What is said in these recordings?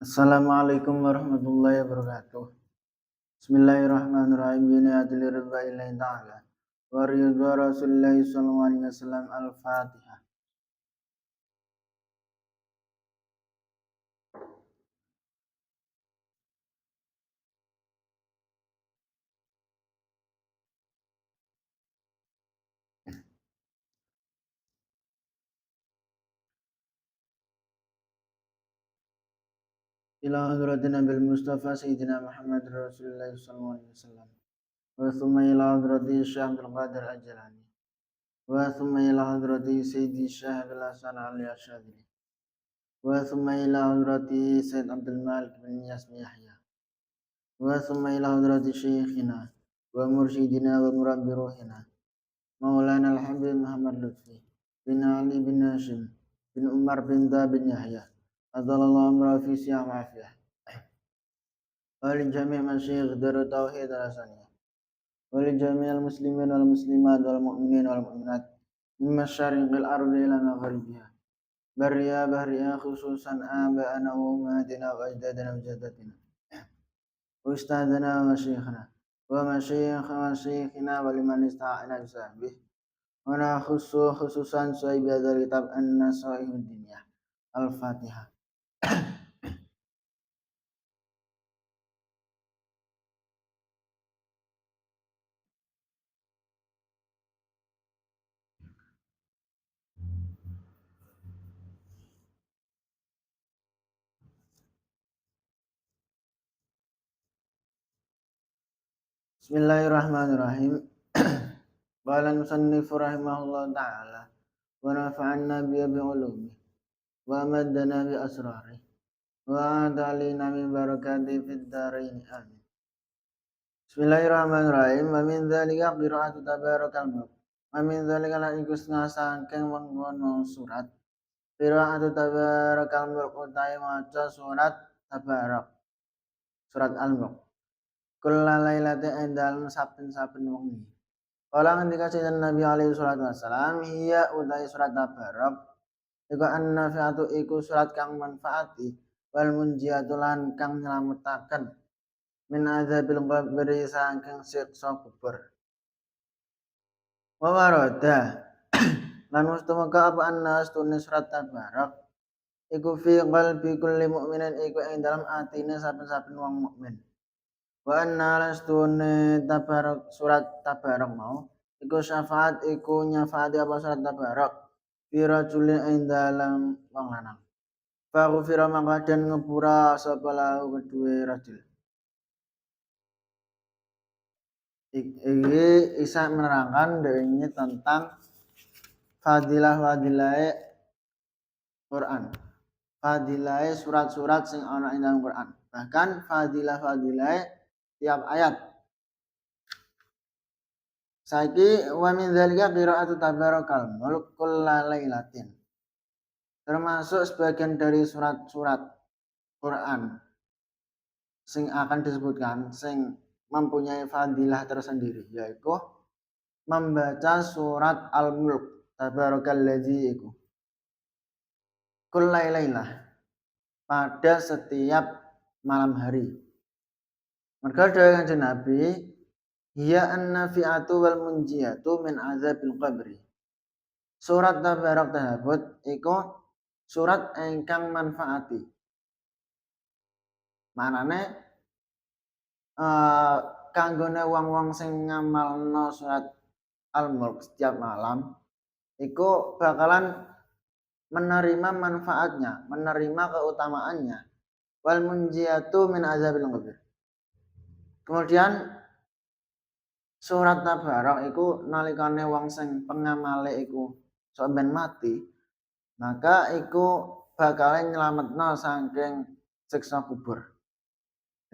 Assalamualaikum warahmatullahi wabarakatuh. Bismillahirrahmanirrahim. Biniatil ridha illahi ta'ala. Wa ridha Rasulillahi sallallahu alaihi wasallam. Al-Fatihah. Ila hadratin Nabil Mustafa Sayyidina Muhammad Rasulullah sallallahu alaihi wasallam. Wa thumma ila hadrati Syekh Abdul Qadir Al-Jilani. Wa thumma ila hadrati Sayyidi Syekh Al-Hasan Al-Asyadili. Wa thumma ila hadrati Sayyid Abdul Malik bin Yasmi Yahya. Wa thumma ila hadrati Syekhina wa mursyidina wa murabbi ruhina. Maulana Al-Habib Muhammad Lutfi bin Ali bin Hashim bin Umar bin Da bin Yahya Adzalallahu amra fi siyam afiyah Wali jami' masyayikh Darut Tauhid Al-Hasaniyah Wali jami' al-muslimin wal muslimat wal mu'minin wal mu'minat Mimma syariqil ardi ila magharibiha Barriya bahriya khususan aba'ana wa umatina wa ajdadana wa jaddatina Wa ustadana wa masyayikhna Wa masyayikhina wa liman ista'ana bisahbih Wana khususan sahib hadzal kitab an-nasaihud diniyah. Al-Fatihah. Bismillahirrahmanirrahim. Qala al-musannif rahimahullah ta'ala wa nafa'anna bi ulumi wa amaddana bi asrari wa adalina min barakati fid dharain amin. Bismillahirrahmanirrahim. Wa min dzalika qira'atu tabarakal mulk. Wa min dzalika lan iku sangkeng mengkono surat. Qira'atu tabarakal mulk utahe maca surat tabarak. Surat al-mulk. Kulla lailatin ing dalem saben-saben wengi. Kala ngendika Sayyidina Nabi alaihi salatu wassalam, hiya utai surat tabarak iku an-nafi'atu iku surat kang manfaati wal munjiatu lan kang nylametaken min azabil qabri saking siksa kubur. Wa warada lan mustamaka apa annas tunis surat tabarak iku fi qalbi kulli mukminin iku ing dalam atine saben-saben wong mukmin. Wa anna lastune tabarak surat tabarak mau iku syafaat iku nyafaati apa surat tabarak fi rajulin ing dalam wong lanang fa ghufira maka den ngepura sapa lahu kedue rajul ini isa menerangkan ini tentang fadilah Quran, fadilah surat-surat sing ana ing dalam Quran, bahkan fadilah tiap ayat. Saiki wa min dzalika qira'atu tabarakal mulk kullalailatin. Termasuk sebagian dari surat-surat Quran sing akan disebutkan sing mempunyai fadilah tersendiri yaitu membaca surat Al-Mulk tabarakalladzi iku kullailah pada setiap malam hari. Mereka dari Kanjeng Nabi, hiya an-nafi'atu wal munjiyatu min azabil qabri. Surat tabarak tersebut iku surat ingkang manfaati. Manane kanggone wong-wong sing ngamalno surat Al-Mulk setiap malam iku bakalan menerima manfaatnya, menerima keutamaannya. Wal munjiyatu min azabil qabr. Kemudian surat tabarak iku nalikane wong sing pengamale iku sok ben mati, maka iku bakalan nyelametno saking siksa kubur.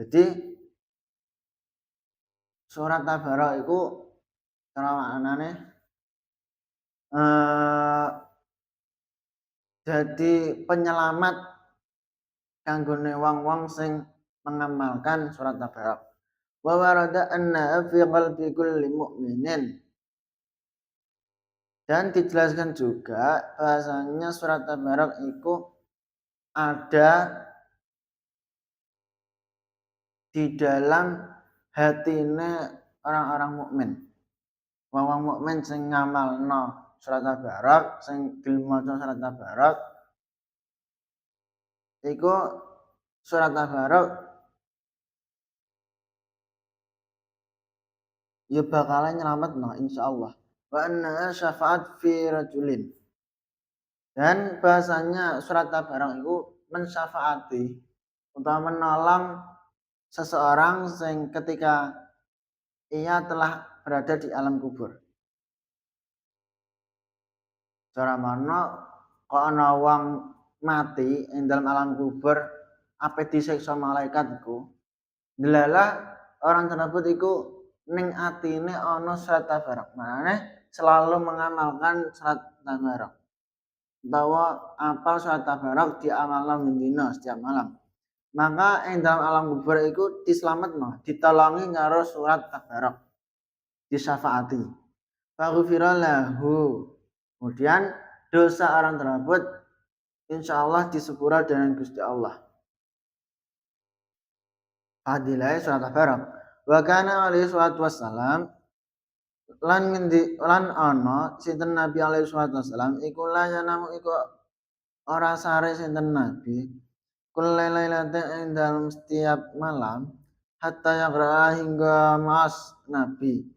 Jadi surat tabarak iku cara maknane jadi penyelamat kanggone wong-wong sing mengamalkan surat tabarak. Wa warada anna fi qalbi kulli mu'minin. Dan dijelaskan juga bahasanya surat tabarak itu ada di dalam hatine orang-orang mukmin. Wong mukmin sing ngamalno surat Tabarak, sing gelem maca surat Tabarak iku surat Tabarak ya bakalan nyelametno insyaallah. Wa anna syafaat fi rajulin. Dan bahasanya surat Tabarak itu mensyafaati untuk menolong seseorang yang ketika ia telah berada di alam kubur. Cara mana kok ana wong mati ing dalam alam kubur ape disiksa malaikat iku. Delalah orang tersebut iku ning atine ana surat Tabarak. Maknane selalu mengamalkan surat Tabarak. Bahwa apal surat Tabarak diamalna mendina setiap malam. Maka ing dalam alam kubur iku diselametno, ditolongi karo surat Tabarak. Disyafaati. Faghfira lahu. Kemudian dosa orang tersebut insyaallah disepura dengan Gusti Allah. Fadilah surat Tabarak. Wa kana alaihi salatu wassalam lan ana sinten Nabi alaihi salatu wassalam iku la yanamu iku ora sare sinten Nabi kulailailate ing dalam setiap malam hatta yaqra hingga mas Nabi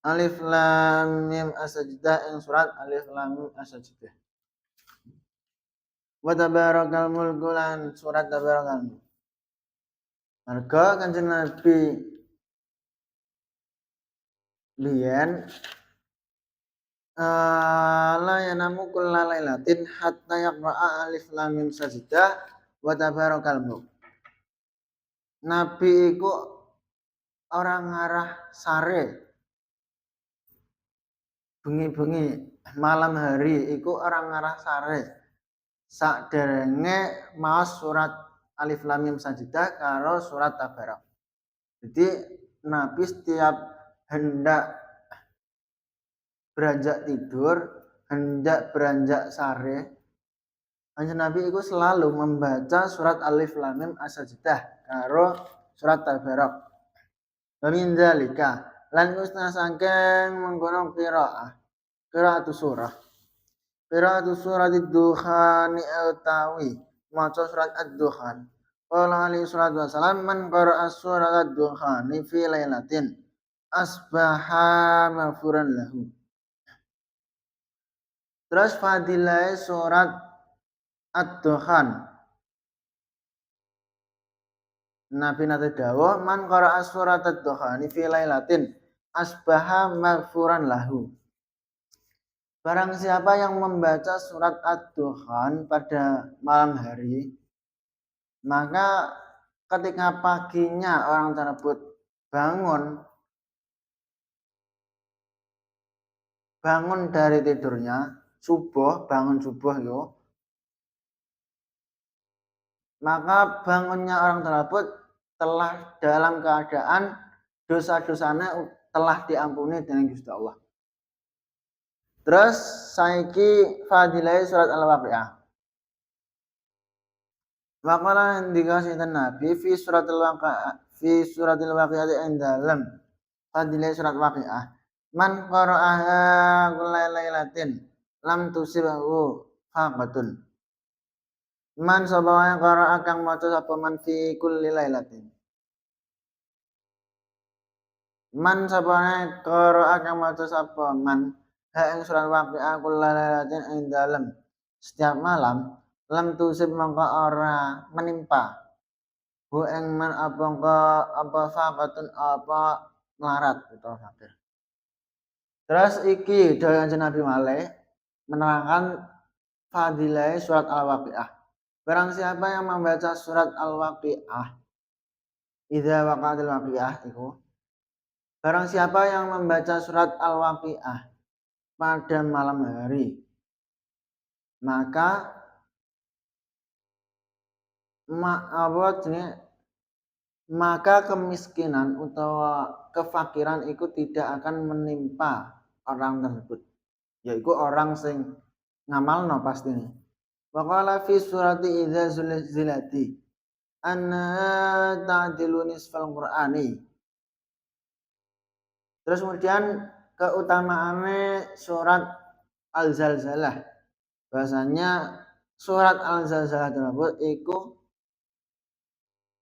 Alif Lam Mim As-Sajdah ing surat Alif Lam Mim As-Sajdah. Wa tabarakal mulku lan surat tabarakal mulk. Marga Kanjeng Nabi liyan la yanamu kullalailatin hatta yaqra'a Alif Lam Mim Sajdah wa tabarakal mulk. Nabi iku orang ngarah sare bengi-bengi malam hari iku orang ngarah sare sakderenge maos surat Alif Lam Mim Sajdah karo surat Tabarak. Jadi Nabi setiap hendak beranjak tidur, hendak beranjak sare, Kanjeng Nabi itu selalu membaca surat Alif Lam Mim As-Sajdah karo surat Tabarak. Wa min dzalika lan kusna saking mengkono qiraatu surah. Qiraatu surat Ad-Dukhan utawi maca surat Ad-Dukhan. Qala alaihi salatu wasalam man qara'a surat Ad-Dukhan fi lailatin asbaha maghfuran lahu. Terus fadilah surat Ad-Dukhan. Nabi nate dawuh man qara'a surat Ad-Dukhan fi lailatin asbaha maghfuran lahu. Barang siapa yang membaca surat Ad-Dukhan pada malam hari, maka ketika paginya orang tersebut bangun dari tidurnya, bangun subuh yo, maka bangunnya orang tersebut telah dalam keadaan dosa-dosanya telah diampuni dengan Gusti Allah. Terus saiki fadilah surat Al-Waqiah. Waqala dikasih Nabi fi suratil Waqiah ing dalem fadilah surat Waqiah. Man qara'aha kullailatin lam tusibahu faqatun. Man sapa wae qara'a kang maca sapa man fi kulli lailatin. Man sapa wae qara'a kang maca sapa man ha ing surat Waqiah kullailatin ing dalem setiap malam lam tusib mangka ora menimpa hu ing man apa faqatun apa melarat utawa fakir. Terus iki dawuh Kanjeng Nabi malih menerangkan fadilah surat Al-Waqiah. Barang siapa yang membaca surat Al-Waqiah, idza waqa'atil waqiah itu. Barang siapa yang membaca surat Al-Waqiah pada malam hari, maka maka kemiskinan atau kefakiran itu tidak akan menimpa orang tersebut, yaitu orang sing ngamalno pastinya. Waqala fi surati idza zulzilati. anna ta'dilu nisfal Qur'ani. Terus kemudian keutamaannya surat Al-Zalzalah. Bahasanya surat Al-Zalzalah tersebut itu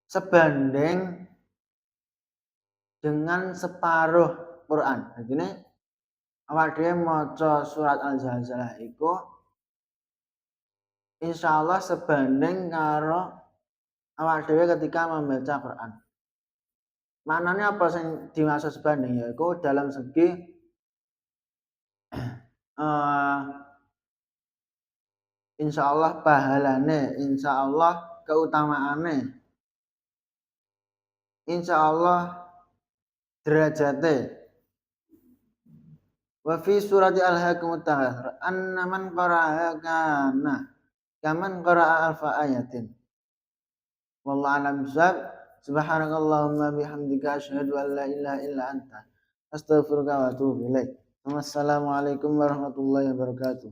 sebanding dengan separuh Quran. Jadi ini awak dhewe maca surat Al-Zalzalah iku insyaallah sebanding karo awak dhewe ketika membaca Quran. Maknanya apa sing dimaksud sebanding yaiku dalam segi insyaallah pahalane, insyaallah keutamaane, insyaallah derajate. Wa fi surati Al-Haqqut Takatsur anna man qara'a kana kaman qara'a alfa ayatin. Wallahu a'lam bishawab. Subhanakallahumma bihamdika asyhadu an la ilaha illa anta astaghfiruka wa atubu ilaik. Wassalamualaikum warahmatullahi wabarakatuh.